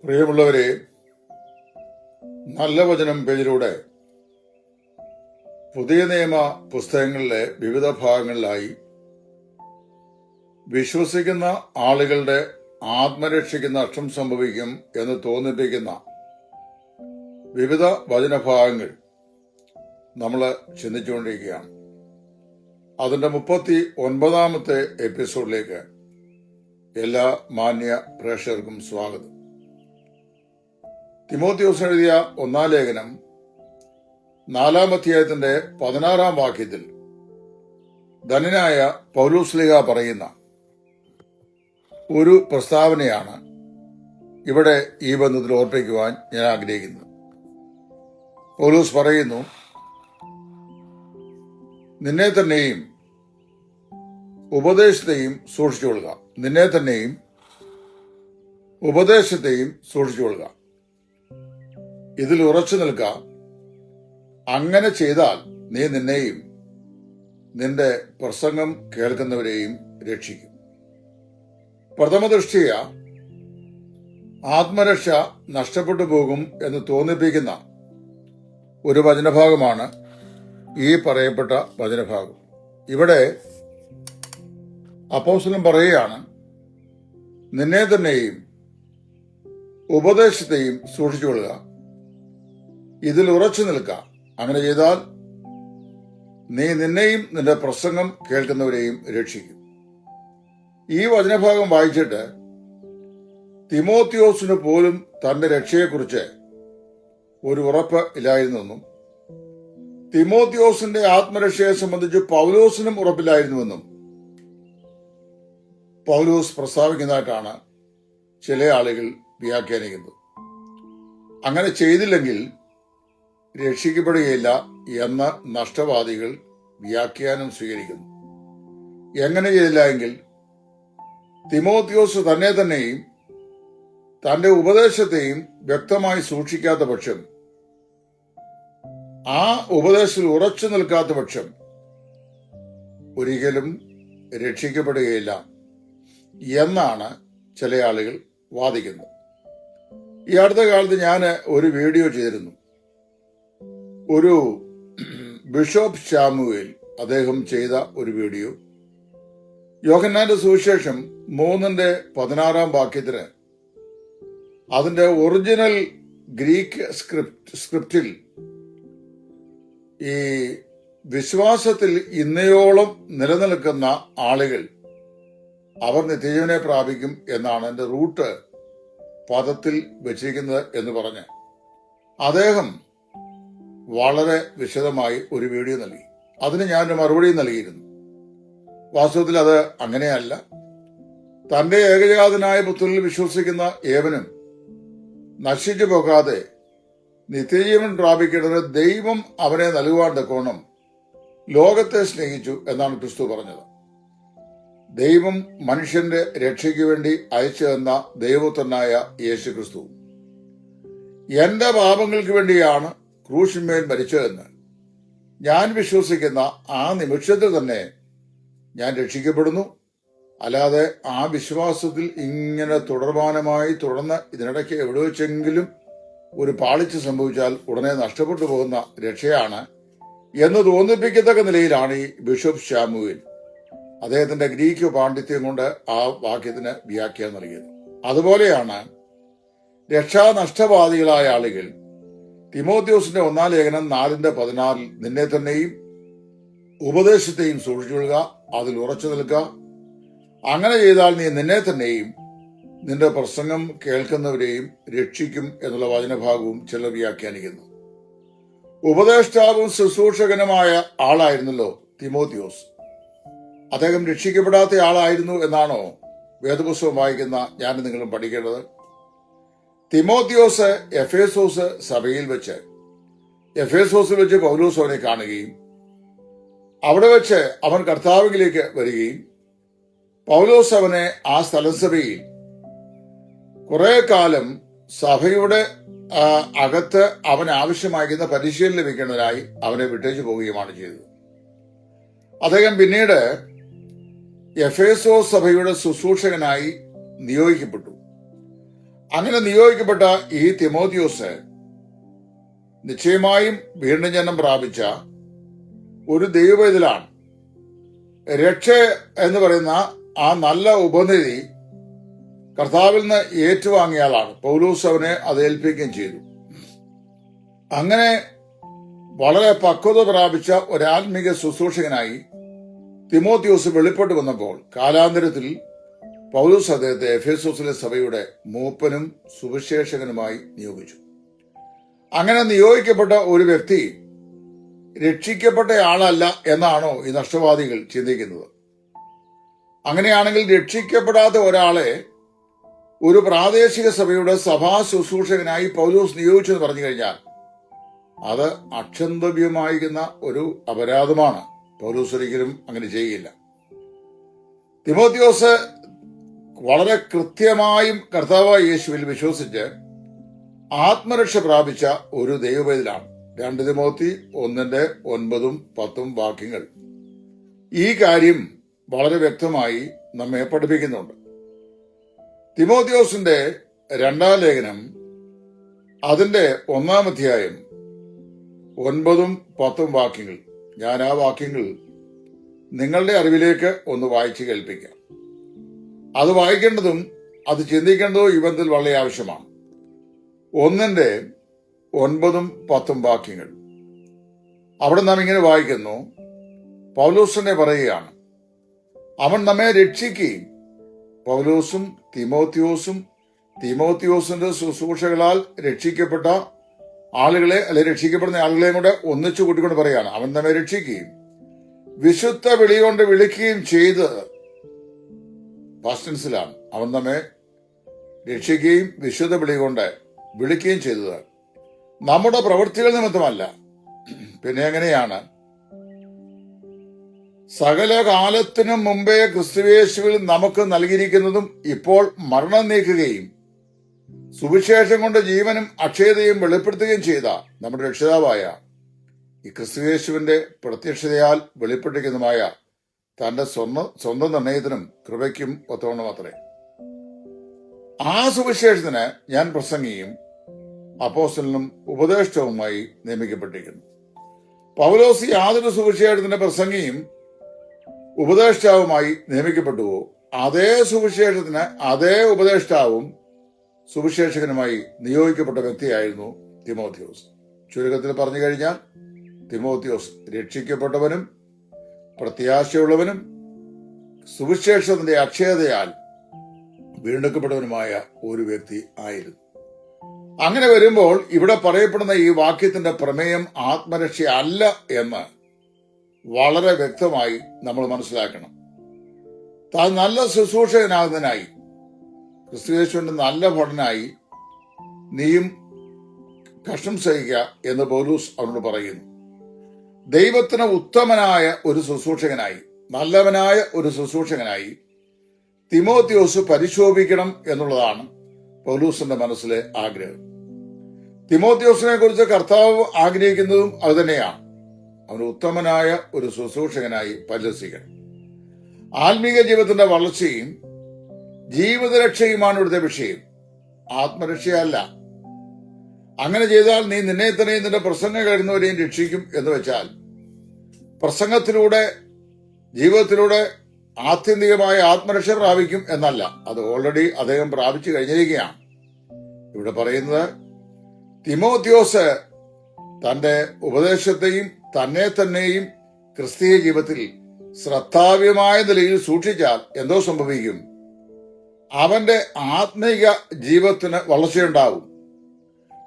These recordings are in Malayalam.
പ്രിയമുള്ളവരെ, നല്ല വചനം പേജിലൂടെ പുതിയ നിയമ പുസ്തകങ്ങളിലെ വിവിധ ഭാഗങ്ങളിലായി വിശ്വസിക്കുന്ന ആളുകളുടെ ആത്മരക്ഷയ്ക്ക് നഷ്ടം സംഭവിക്കും എന്ന് തോന്നിപ്പിക്കുന്ന വിവിധ വചനഭാഗങ്ങൾ നമ്മൾ ചിന്തിച്ചുകൊണ്ടിരിക്കുകയാണ്. അതിന്റെ 39ാമത്തെ എപ്പിസോഡിലേക്ക് എല്ലാ മാന്യ പ്രേക്ഷകർക്കും സ്വാഗതം. തിമോത്തിയോസ് എഴുതിയ 1-ാം ലേഖനം 4-ാം അധ്യായത്തിന്റെ 16-ാം വാക്യത്തിൽ ധന്യനായ പൗലോസ്ലീഹ പറയുന്ന ഒരു പ്രസ്താവനയാണ് ഇവിടെ ഈ ബന്ധത്തിൽ ഓർപ്പിക്കുവാൻ ഞാൻ ആഗ്രഹിക്കുന്നത്. പൗലോസ് പറയുന്നു, നിന്നെ തന്നെയും ഉപദേശത്തെയും സൂക്ഷിച്ചുകൊള്ളുക. നിന്നെ തന്നെയും ഉപദേശത്തെയും സൂക്ഷിച്ചുകൊള്ളുക. ഇതിൽ ഉറച്ചു നിൽക്കുക. അങ്ങനെ ചെയ്താൽ നീ നിന്നെയും നിന്റെ പ്രസംഗം കേൾക്കുന്നവരെയും രക്ഷിക്കും. പ്രഥമദൃഷ്ടിയ ആത്മരക്ഷ നഷ്ടപ്പെട്ടു പോകും എന്ന് തോന്നിപ്പിക്കുന്ന ഒരു വചനഭാഗമാണ് ഈ പറയപ്പെട്ട വചനഭാഗം. ഇവിടെ അപ്പോസ്തലൻ പറയുകയാണ്, നിന്നെ തന്നെയും ഉപദേശത്തെയും സൂക്ഷിച്ചുകൊള്ളുക. ഇതിൽ ഉറച്ചു നിൽക്കുക. അങ്ങനെ ചെയ്താൽ നീ നിന്നെയും നിന്റെ പ്രസംഗം കേൾക്കുന്നവരെയും രക്ഷിക്കും. ഈ വചനഭാഗം വായിച്ചിട്ട് തിമോത്തിയോസിന് പോലും തന്റെ രക്ഷയെക്കുറിച്ച് ഒരു ഉറപ്പ് ഇല്ലായിരുന്നെന്നും തിമോത്തിയോസിന്റെ ആത്മരക്ഷയെ സംബന്ധിച്ച് പൗലോസിനും ഉറപ്പില്ലായിരുന്നുവെന്നും പൗലോസ് പ്രസ്താവിക്കുന്നതായിട്ടാണ് ചില ആളുകൾ വ്യാഖ്യാനിക്കുന്നത്. അങ്ങനെ ചെയ്തില്ലെങ്കിൽ രക്ഷിക്കപ്പെടുകയില്ല എന്ന നഷ്ടവാദികൾ വ്യാഖ്യാനം സ്വീകരിക്കുന്നു. എങ്ങനെ ചെയ്തില്ല എങ്കിൽ തിമോത്തിയോസ് തന്നെ തന്നെയും തന്റെ ഉപദേശത്തെയും വ്യക്തമായി സൂക്ഷിക്കാത്ത പക്ഷം, ആ ഉപദേശത്തിൽ ഉറച്ചു നിൽക്കാത്ത പക്ഷം ഒരിക്കലും രക്ഷിക്കപ്പെടുകയില്ല എന്നാണ് ചില ആളുകൾ വാദിക്കുന്നത്. ഈ അടുത്ത കാലത്ത് ഞാൻ ഒരു വീഡിയോ ചെയ്തിരുന്നു. ഒരു ബിഷപ്പ് ശാമുവേൽ അദ്ദേഹം ചെയ്ത ഒരു വീഡിയോ, യോഹന്നാന്റെ സുവിശേഷം 3:16 വാക്യത്തിന് അതിന്റെ ഒറിജിനൽ ഗ്രീക്ക് സ്ക്രിപ്റ്റിൽ ഈ വിശ്വാസത്തിൽ ഇന്നയോളം നിലനിൽക്കുന്ന ആളുകൾ അവർ നിത്യജീവനെ പ്രാപിക്കും എന്നാണ് എന്റെ റൂട്ട് പദത്തിൽ വെച്ചിരിക്കുന്നത് എന്ന് പറഞ്ഞ് അദ്ദേഹം വളരെ വിശദമായി ഒരു വീഡിയോ നൽകി. അതിന് ഞാനൊരു മറുപടി നൽകിയിരുന്നു. വാസ്തവത്തിൽ അത് അങ്ങനെയല്ല. തന്റെ ഏകജാതനായ പുത്രനിൽ വിശ്വസിക്കുന്ന ഏവനും നശിച്ചു പോകാതെ നിത്യജീവൻ പ്രാപിക്കേണ്ടതിന് ദൈവം അവനെ നൽകുവാൻ തക്കോണം ലോകത്തെ സ്നേഹിച്ചു എന്നാണ് ക്രിസ്തു പറഞ്ഞത്. ദൈവം മനുഷ്യന്റെ രക്ഷയ്ക്ക് വേണ്ടി അയച്ചു തന്ന ദൈവപുത്രനായ യേശു ക്രിസ്തു എന്റെ പാപങ്ങൾക്ക് വേണ്ടിയാണ് ക്രൂശിന്മേൽ മരിച്ചതെന്ന് ഞാൻ വിശ്വസിക്കുന്ന ആ നിമിഷത്തിൽ തന്നെ ഞാൻ രക്ഷിക്കപ്പെടുന്നു. അല്ലാതെ ആ വിശ്വാസത്തിൽ ഇങ്ങനെ തുടർമാനമായി തുടർന്ന് ഇതിനിടയ്ക്ക് എവിടെ വെച്ചെങ്കിലും ഒരു പാളിച്ച സംഭവിച്ചാൽ ഉടനെ നഷ്ടപ്പെട്ടു പോകുന്ന രക്ഷയാണ് എന്ന് തോന്നിപ്പിക്കത്തക്ക നിലയിലാണ് ഈ ബിഷപ്പ് ശാമുവേൽ അദ്ദേഹത്തിന്റെ ഗ്രീക്ക് പാണ്ഡിത്യം കൊണ്ട് ആ വാക്യത്തിന് വ്യാഖ്യാനം നൽകിയത്. അതുപോലെയാണ് രക്ഷാനഷ്ടവാദികളായ ആളുകൾ തിമോത്തിയോസിന്റെ 1-ാം ലേഖനം 4:16 നിന്നെ തന്നെയും ഉപദേശത്തെയും സൂക്ഷിച്ചുകൊള്ളുക, അതിൽ ഉറച്ചു നിൽക്കുക. അങ്ങനെ ചെയ്താൽ നീ നിന്നെ തന്നെയും നിന്റെ പ്രസംഗം കേൾക്കുന്നവരെയും രക്ഷിക്കും എന്നുള്ള വചനഭാഗവും ചിലർ വ്യാഖ്യാനിക്കുന്നു. ഉപദേഷ്ടാവും ശുശ്രൂഷകനുമായ ആളായിരുന്നല്ലോ തിമോത്തിയോസ്. അദ്ദേഹം രക്ഷിക്കപ്പെടാത്ത ആളായിരുന്നു എന്നാണോ വേദപുസ്തകം വായിക്കുന്ന ഞാൻ നിങ്ങളും പഠിക്കേണ്ടത്? തിമോത്തിയോസ് എഫേസോസ് സഭയിൽ വെച്ച് പൗലോസ് അവനെ കാണുകയും അവിടെ വെച്ച് അവൻ കർത്താവിലേക്ക് വരികയും പൗലോസ് അവനെ ആ സ്ഥലസഭയിൽ കുറെ കാലം സഭയുടെ അകത്ത് അവൻ ആവശ്യമായിരുന്ന പരിശീലനം ലഭിക്കുന്നതിനായി അവനെ വിട്ടേച്ചു പോവുകയുമാണ് ചെയ്തത്. അദ്ദേഹം പിന്നീട് എഫേസോസ് സഭയുടെ ശുശ്രൂഷകനായി നിയോഗിക്കപ്പെട്ടു. അങ്ങനെ നിയോഗിക്കപ്പെട്ട ഈ തിമോത്തിയോസ് നിശ്ചയമായും വീണ്ടും ജന്മം പ്രാപിച്ച ഒരു ദൈവവേദലാണ്. രക്ഷ എന്ന് പറയുന്ന ആ നല്ല ഉപനിധി കർത്താവിൽ നിന്ന് ഏറ്റുവാങ്ങിയ ആളാണ്. പൗലോസ് അവനെ അത് ഏൽപ്പിക്കുകയും ചെയ്തു. അങ്ങനെ വളരെ പക്വത പ്രാപിച്ച ഒരു ആത്മീക ശുശ്രൂഷകനായി തിമോത്തിയോസ് വെളിപ്പെട്ടു വന്നപ്പോൾ കാലാന്തരത്തിൽ പൗലോസ് അദ്ദേഹത്തെ എഫേസോസിലെ സഭയുടെ മൂപ്പനും സുവിശേഷകനുമായി നിയോഗിച്ചു. അങ്ങനെ നിയോഗിക്കപ്പെട്ട ഒരു വ്യക്തി രക്ഷിക്കപ്പെട്ട ആളല്ല എന്നാണോ ഈ നഷ്ടവാദികൾ ചിന്തിക്കുന്നത്? അങ്ങനെയാണെങ്കിൽ രക്ഷിക്കപ്പെടാത്ത ഒരാളെ ഒരു പ്രാദേശിക സഭയുടെ സഭാ ശുശ്രൂഷകനായി പൗലോസ് നിയോഗിച്ചു എന്ന് പറഞ്ഞു കഴിഞ്ഞാൽ അത് അക്ഷന്തവ്യമായിരിക്കുന്ന ഒരു അപരാധമാണ്. പൗലോസ് ഒരിക്കലും അങ്ങനെ ചെയ്യില്ല. തിമോത്തിയോസ് വളരെ കൃത്യമായും കർത്താവായ യേശുവിൽ വിശ്വസിച്ച് ആത്മരക്ഷ പ്രാപിച്ച ഒരു ദൈവവേദലാണ്. 2 തിമോത്തി 1:9-10 വാക്യങ്ങൾ ഈ കാര്യം വളരെ വ്യക്തമായി നമ്മെ പഠിപ്പിക്കുന്നുണ്ട്. തിമോത്തിയോസിന്റെ 2-ാം ലേഖനം അതിന്റെ 1-ാം അധ്യായം 9-10 വാക്യങ്ങൾ, ഞാൻ ആ വാക്യങ്ങൾ നിങ്ങളുടെ അറിവിലേക്ക് ഒന്ന് വായിച്ച് കേൾപ്പിക്കാം. അത് വായിക്കേണ്ടതും അത് ചിന്തിക്കേണ്ടതും ഈ ബന്ധത്തിൽ വളരെ ആവശ്യമാണ്. 1:9-10 വാക്യങ്ങൾ അവിടെ നാം ഇങ്ങനെ വായിക്കുന്നു. പൗലോസിനെ പറയുകയാണ്, അവൻ നമ്മെ രക്ഷിക്കുകയും പൗലോസും തിമോത്തിയോസിന്റെ ശുശ്രൂഷകളാൽ രക്ഷിക്കപ്പെട്ട ആളുകളെ അല്ലെ രക്ഷിക്കപ്പെടുന്ന ആളുകളെയും കൂടെ ഒന്നിച്ചു കൂട്ടിക്കൊണ്ട് പറയാണ്, അവൻ നമ്മെ രക്ഷിക്കുകയും വിശുദ്ധ വിളി കൊണ്ട് വിളിക്കുകയും ചെയ്ത് പാസ്റ്റൻസിലാണ്. അവൻ നമ്മെ രക്ഷിക്കുകയും വിശുദ്ധ വിളി കൊണ്ട് വിളിക്കുകയും ചെയ്തത് നമ്മുടെ പ്രവൃത്തികൾ നിമിത്തമല്ല. പിന്നെ എങ്ങനെയാണ്? സകല കാലത്തിനും മുമ്പേ ക്രിസ്തുയേശുവിൽ നമുക്ക് നൽകിയിരിക്കുന്നതും ഇപ്പോൾ മരണം നീക്കുകയും സുവിശേഷം കൊണ്ട് ജീവനും അക്ഷയതയും വെളിപ്പെടുത്തുകയും ചെയ്ത നമ്മുടെ രക്ഷിതാവായ ഈ ക്രിസ്തുയേശുവിന്റെ പ്രത്യക്ഷതയാൽ വെളിപ്പെട്ടിരിക്കുന്നതുമായ തന്റെ സ്വന്തം നിർണയത്തിനും കൃപയ്ക്കും ഒത്തവണ്ണം അത്രേ. ആ സുവിശേഷത്തിന് ഞാൻ പ്രസംഗിയും അപ്പോസ്തലനും ഉപദേഷ്ടവുമായി നിയമിക്കപ്പെട്ടിരിക്കുന്നു. പൗലോസ് യാതൊരു സുവിശേഷത്തിന്റെ പ്രസംഗിയും ഉപദേഷ്ടാവുമായി നിയമിക്കപ്പെട്ടുവോ അതേ സുവിശേഷത്തിന് അതേ ഉപദേഷ്ടാവും സുവിശേഷകനുമായി നിയോഗിക്കപ്പെട്ട വ്യക്തിയായിരുന്നു തിമോത്തിയോസ്. ചുരുക്കത്തിൽ പറഞ്ഞു കഴിഞ്ഞാൽ തിമോത്തിയോസ് രക്ഷിക്കപ്പെട്ടവനും പ്രത്യാശയുള്ളവനും സുവിശേഷത്തിന്റെ അക്ഷയതയാൽ വീണ്ടെടുക്കപ്പെട്ടവനുമായ ഒരു വ്യക്തി ആയിരുന്നു. അങ്ങനെ വരുമ്പോൾ ഇവിടെ പറയപ്പെടുന്ന ഈ വാക്യത്തിന്റെ പ്രമേയം ആത്മരക്ഷ അല്ല എന്ന് വളരെ വ്യക്തമായി നമ്മൾ മനസ്സിലാക്കണം. താൻ നല്ല ശുശ്രൂഷകനാകുന്നതിനായി ക്രിസ്തുയേശുവിന്റെ നല്ല ഭടനായി നീയും കഷ്ടം സഹിക്കുക എന്ന് പൗലോസ് അവനോട് പറയുന്നു. ദൈവത്തിന് ഉത്തമനായ ഒരു ശുശ്രൂഷകനായി, നല്ലവനായ ഒരു ശുശ്രൂഷകനായി തിമോത്തിയോസ് പരിശോഭിക്കണം എന്നുള്ളതാണ് പൗലോസിന്റെ മനസ്സിലെ ആഗ്രഹം. തിമോത്തിയോസിനെ കുറിച്ച് കർത്താവ് ആഗ്രഹിക്കുന്നതും അതുതന്നെയാണ്. അവന് ഉത്തമനായ ഒരു ശുശ്രൂഷകനായി പരിലസിക്കണം. ആത്മീക ജീവിതത്തിന്റെ വളർച്ചയും ജീവിതരക്ഷയുമാണ് ഇവിടുത്തെ വിഷയം, ആത്മരക്ഷയല്ല. അങ്ങനെ ചെയ്താൽ നീ നിന്നെ തന്നെയും നിന്റെ പ്രസംഗം കഴിയുന്നവരെയും രക്ഷിക്കും എന്ന് വെച്ചാൽ പ്രസംഗത്തിലൂടെ ജീവിതത്തിലൂടെ ആത്യന്തികമായ ആത്മരക്ഷ പ്രാപിക്കും എന്നല്ല. അത് ഓൾറെഡി അദ്ദേഹം പ്രാപിച്ചു കഴിഞ്ഞിരിക്കുകയാണ്. ഇവിടെ പറയുന്നത് തിമോത്തിയോസ് തന്റെ ഉപദേശത്തെയും തന്നെ തന്നെയും ക്രിസ്തീയ ജീവിതത്തിൽ ശ്രദ്ധാവ്യമായ നിലയിൽ സൂക്ഷിച്ചാൽ എന്തോ സംഭവിക്കും? അവന്റെ ആത്മീക ജീവിതത്തിന് വളർച്ചയുണ്ടാവും.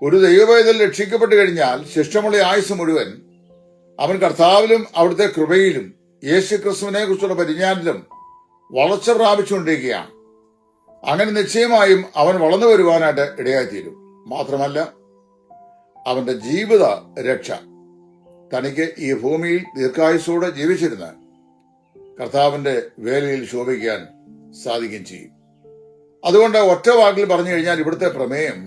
ഒരു ദൈവവേദൽ രക്ഷിക്കപ്പെട്ടു കഴിഞ്ഞാൽ ശിഷ്ടമുള്ള ആയുസ് മുഴുവൻ അവൻ കർത്താവിലും അവിടുത്തെ കൃപയിലും യേശു ക്രിസ്തുവിനെ കുറിച്ചുള്ള പരിജ്ഞാനത്തിലും വളർച്ച പ്രാപിച്ചുകൊണ്ടിരിക്കുകയാണ്. അങ്ങനെ നിശ്ചയമായും അവൻ വളർന്നു വരുവാനായിട്ട് ഇടയായിത്തീരും. മാത്രമല്ല അവന്റെ ജീവിത രക്ഷ തനിക്ക് ഈ ഭൂമിയിൽ ദീർഘായുസോടെ ജീവിച്ചിരുന്ന കർത്താവിന്റെ വേലയിൽ ശോഭിക്കാൻ സാധിക്കുകയും ചെയ്യും. അതുകൊണ്ട് ഒറ്റ വാക്കിൽ പറഞ്ഞു കഴിഞ്ഞാൽ ഇവിടുത്തെ പ്രമേയം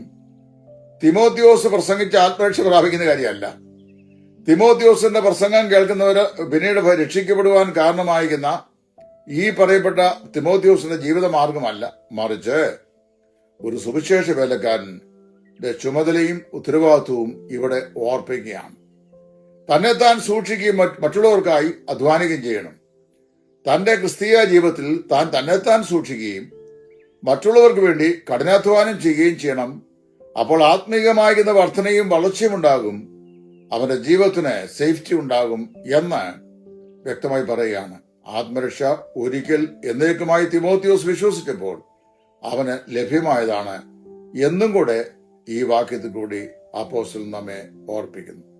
തിമോത്തിയോസ് പ്രസംഗിച്ച് ആത്മരക്ഷ പ്രാപിക്കുന്ന കാര്യമല്ല. തിമോത്തിയോസിന്റെ പ്രസംഗം കേൾക്കുന്നവര് പിന്നീട് രക്ഷിക്കപ്പെടുവാൻ കാരണമായിരിക്കുന്ന ഈ പറയപ്പെട്ട തിമോത്തിയോസിന്റെ ജീവിത മാർഗമല്ല. മറിച്ച് ഒരു സുവിശേഷ വേലക്കാരന്റെ ചുമതലയും ഉത്തരവാദിത്വവും ഇവിടെ ഓർപ്പിക്കുകയാണ്. തന്നെത്താൻ സൂക്ഷിക്കുകയും മറ്റുള്ളവർക്കായി അധ്വാനിക്കുകയും ചെയ്യണം. തന്റെ ക്രിസ്തീയ ജീവിതത്തിൽ താൻ തന്നെത്താൻ സൂക്ഷിക്കുകയും മറ്റുള്ളവർക്ക് വേണ്ടി കഠിനാധ്വാനം ചെയ്യുകയും ചെയ്യണം. അപ്പോൾ ആത്മീകമായിരുന്ന വർധനയും വളർച്ചയും ഉണ്ടാകും, അവന്റെ ജീവിതത്തിന് സേഫ്റ്റി ഉണ്ടാകും എന്ന് വ്യക്തമായി പറയുകയാണ്. ആത്മരക്ഷ ഒരിക്കൽ എന്നേക്കുമായി തിമോത്തിയോസ് വിശ്വസിച്ചപ്പോൾ അവന് ലഭ്യമായതാണ് എന്നും കൂടെ ഈ വാക്യത്തിൽ കൂടി അപ്പോസ്തലൻ നമ്മെ ഓർപ്പിക്കുന്നു.